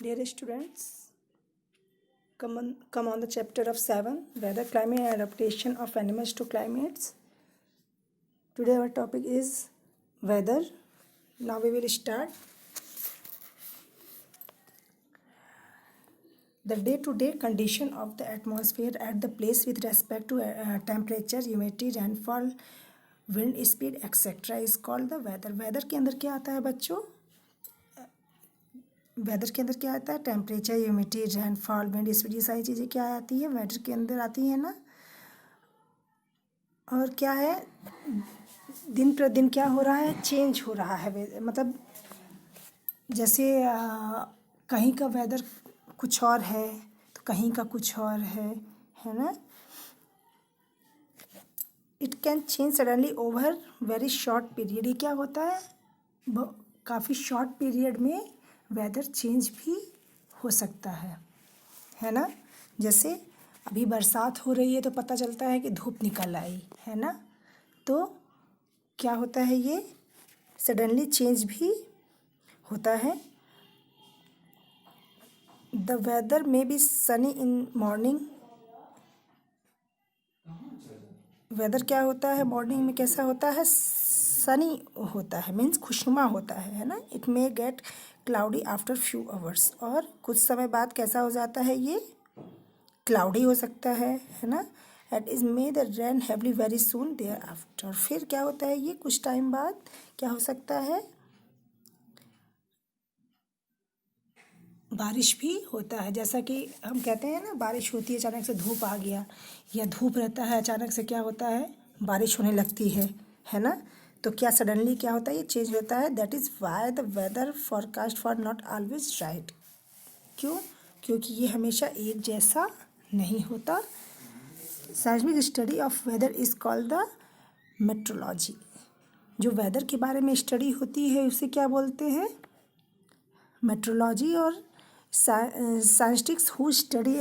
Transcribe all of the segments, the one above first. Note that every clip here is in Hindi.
Dear students, come on the chapter of 7, weather, climate and adaptation of animals to climates. Today our topic is weather. Now we will start. The day-to-day condition of the atmosphere at the place with respect to temperature, humidity, rainfall, wind speed, etc. is called the weather. Weather के अंदर क्या आता है बच्चों? वेदर के अंदर क्या आता है? Temperature, humidity, rainfall, wind speed, ये सारी चीज़ें क्या आती है? वेदर के अंदर आती है ना। और क्या है, दिन प्रतिदिन क्या हो रहा है? चेंज हो रहा है। मतलब जैसे कहीं का वेदर कुछ और है तो कहीं का कुछ और है ना। It can change suddenly over very short period. ये क्या होता है? काफ़ी शॉर्ट पीरियड में वेदर चेंज भी हो सकता है ना। जैसे अभी बरसात हो रही है तो पता चलता है कि धूप निकल आई है ना। तो क्या होता है, ये सडनली चेंज भी होता है। The weather may be sunny in morning. Weather क्या होता है? मॉर्निंग में कैसा होता है? सनी होता है, मीन्स खुशनुमा होता है ना। It may gate cloudy after few hours. और कुछ समय बाद कैसा हो जाता है? ये क्लाउडी हो सकता है ना। It is may the rain heavily very soon thereafter. फिर क्या होता है? ये कुछ टाइम बाद क्या हो सकता है? बारिश भी होता है। जैसा कि हम कहते हैं ना, बारिश होती है, अचानक से धूप आ गया, या धूप रहता है, अचानक से क्या होता है? बारिश होने लगती है ना। तो क्या सडनली क्या होता है? ये चेंज होता है। That is why the weather forecast for not always right. क्यों? क्योंकि ये हमेशा एक जैसा नहीं होता। Scientific study of weather is called the meteorology. जो वेदर के बारे में स्टडी होती है उसे क्या बोलते हैं? मेट्रोलॉजी। और scientists who study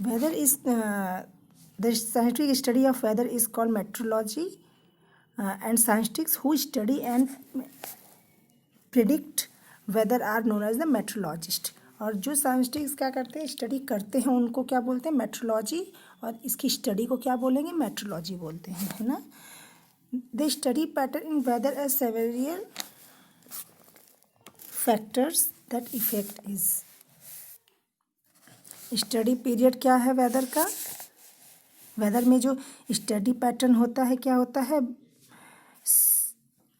weather is the scientific study of weather is called meteorology, and scientists who study and predict weather are known as the meteorologist. और जो साइंटिस्ट क्या करते हैं? स्टडी करते हैं, उनको क्या बोलते हैं? मेट्रोलॉजी। और इसकी स्टडी को क्या बोलेंगे? मेट्रोलॉजी बोलते हैं, है ना। They study pattern in weather as several factors that effect is. Study period क्या है वेदर का? वेदर में जो स्टडी पैटर्न होता है क्या होता है?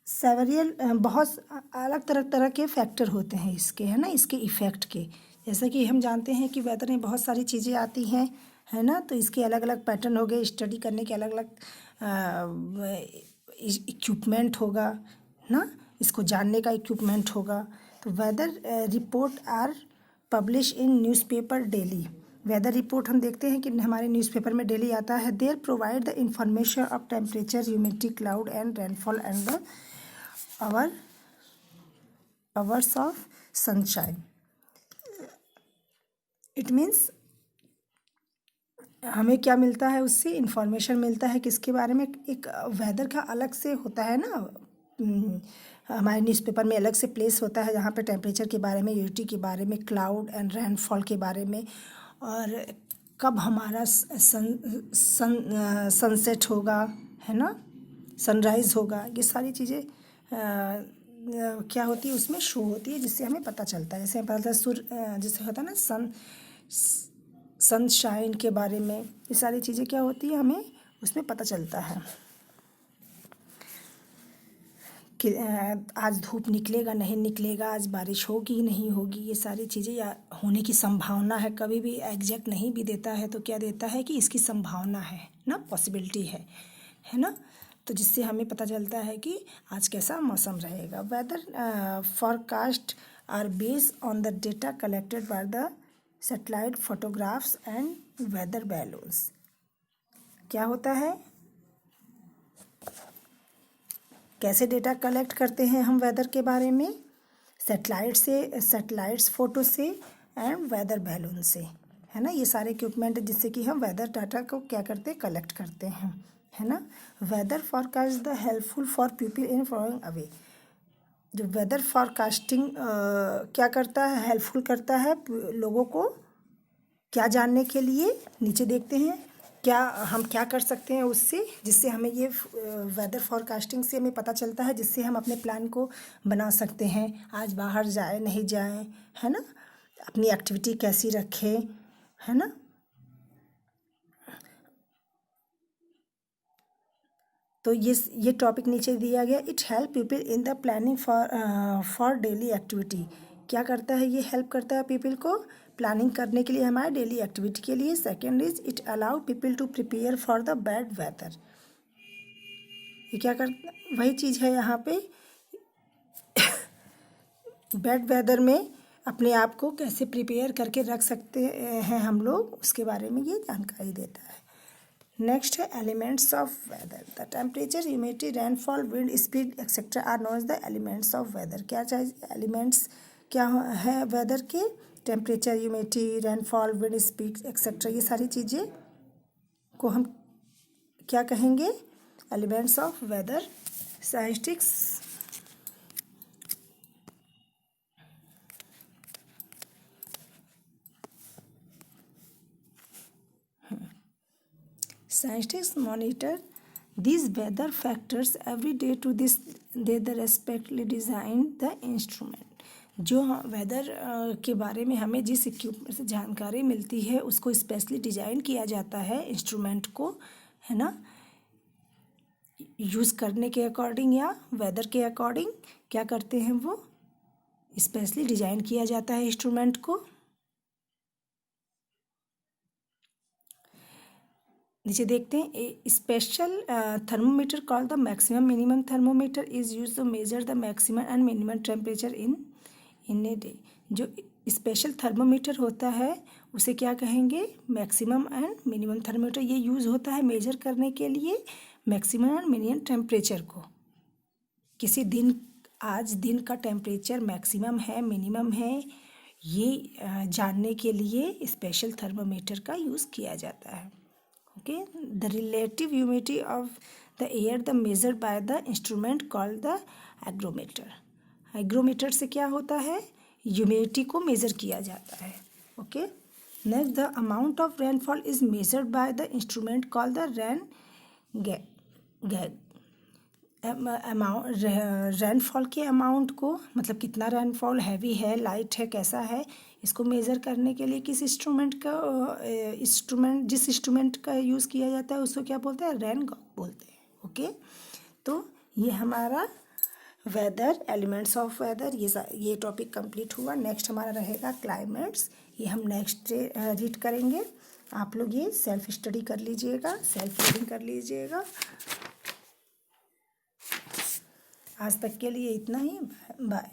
सेवरियल, बहुत अलग तरह के फैक्टर होते हैं इसके, है ना, इसके इफ़ेक्ट के। जैसा कि हम जानते हैं कि वेदर में बहुत सारी चीज़ें आती हैं, है ना। तो इसके अलग अलग पैटर्न हो गए, स्टडी करने के अलग अलग इक्विपमेंट होगा ना, इसको जानने का इक्विपमेंट होगा। तो weather report are publish in newspaper daily. Weather report हम देखते हैं कि हमारे न्यूज़पेपर में डेली आता है। There provide the information of temperature, humidity, cloud and rainfall and the hours of sunshine. It means हमें क्या मिलता है? उससे इंफॉर्मेशन मिलता है किसके बारे में? एक वेदर का अलग से होता है ना, हमारे न्यूज़पेपर में अलग से प्लेस होता है जहाँ पे टेम्परेचर के बारे में, ह्यूमिडिटी के बारे में, क्लाउड एंड रेनफॉल के बारे में, और कब हमारा सनसेट होगा, है ना, सनराइज़ होगा। ये सारी चीज़ें क्या होती है? उसमें शो होती है, जिससे हमें पता चलता है। जैसे पता सूर्य, जैसे होता है ना सनशाइन के बारे में, ये सारी चीज़ें क्या होती है? हमें उसमें पता चलता है कि आज धूप निकलेगा नहीं निकलेगा, आज बारिश होगी नहीं होगी। ये सारी चीज़ें या होने की संभावना है, कभी भी एग्जैक्ट नहीं भी देता है तो क्या देता है कि इसकी संभावना है ना, पॉसिबिलिटी है ना। तो जिससे हमें पता चलता है कि आज कैसा मौसम रहेगा। Weather forecast are based on the data collected by the satellite photographs and weather balloons. क्या होता है? कैसे डेटा कलेक्ट करते हैं हम वेदर के बारे में? सैटेलाइट्स फ़ोटो से एंड वेदर बैलून से, है ना। ये सारे इक्विपमेंट जिससे कि हम वेदर डाटा को क्या करते हैं, कलेक्ट करते हैं, है ना। Weather forecast the helpful for people in following away. जो वेदर फॉरकास्टिंग क्या करता है, हेल्पफुल करता है लोगों को क्या जानने के लिए। नीचे देखते हैं क्या हम क्या कर सकते हैं उससे, जिससे हमें ये वेदर फॉरकास्टिंग से हमें पता चलता है, जिससे हम अपने प्लान को बना सकते हैं। आज बाहर जाए नहीं जाए, है ना, अपनी एक्टिविटी कैसी रखें, है ना। तो ये टॉपिक नीचे दिया गया। It help people in the planning for daily activity. क्या करता है, ये हेल्प करता है पीपल को प्लानिंग करने के लिए, हमारे डेली एक्टिविटी के लिए। Second is it allow people to prepare for the bad weather. ये क्या कर, वही चीज़ है यहाँ पे, बैड वेदर में अपने आप को कैसे प्रिपेयर करके रख सकते हैं हम लोग, उसके बारे में ये जानकारी देता है। नेक्स्ट है elements of weather. The temperature, humidity, rainfall, wind speed etcetera are known as the elements of weather. क्या चाहिए, एलिमेंट्स क्या है वेदर के, temperature, humidity, rainfall, wind speed etcetera, ये सारी चीज़ें को हम क्या कहेंगे, elements of weather. Scientists Scientists monitor these weather factors every day to this they the respectively design the instrument। जो वेदर के बारे में हमें जिस इक्विपमेंट से जानकारी मिलती है उसको स्पेशली डिजाइन किया जाता है इंस्ट्रूमेंट को, है ना, यूज़ करने के अकॉर्डिंग या वेदर के अकॉर्डिंग क्या करते हैं, वो स्पेशली डिजाइन किया जाता है इंस्ट्रूमेंट को। नीचे देखते हैं, a special thermometer called the maximum minimum thermometer is used to measure the maximum and minimum temperature in a day. जो स्पेशल थर्मोमीटर होता है उसे क्या कहेंगे, मैक्सिमम एंड मिनिमम थर्मोमीटर। ये यूज़ होता है मेजर करने के लिए मैक्सिमम एंड मिनिमम टेम्परेचर को। किसी दिन, आज दिन का टेम्परेचर मैक्सिमम है मिनिमम है, ये जानने के लिए स्पेशल थर्मोमीटर का यूज़ किया जाता है। Okay, the relative humidity of the air the measured by the instrument called the hygrometer। Hygrometer से क्या होता है, ह्यूमिडिटी को मेज़र किया जाता है। Okay, next the amount of rainfall is measured by the instrument called the gag. Amount, rainfall के अमाउंट को, मतलब कितना रेनफॉल हैवी है, लाइट है, कैसा है, इसको मेज़र करने के लिए किस इंस्ट्रूमेंट का जिस इंस्ट्रूमेंट का यूज़ किया जाता है उसको क्या बोलते हैं, रेन गॉग बोलते हैं। ओके, तो ये हमारा वेदर, एलिमेंट्स ऑफ वेदर, ये टॉपिक कंप्लीट हुआ। नेक्स्ट हमारा रहेगा क्लाइमेट्स, ये हम नेक्स्ट रीड करेंगे। आप लोग ये सेल्फ स्टडी कर लीजिएगा, सेल्फ रीडिंग कर लीजिएगा। आज तक के लिए इतना ही, बाय।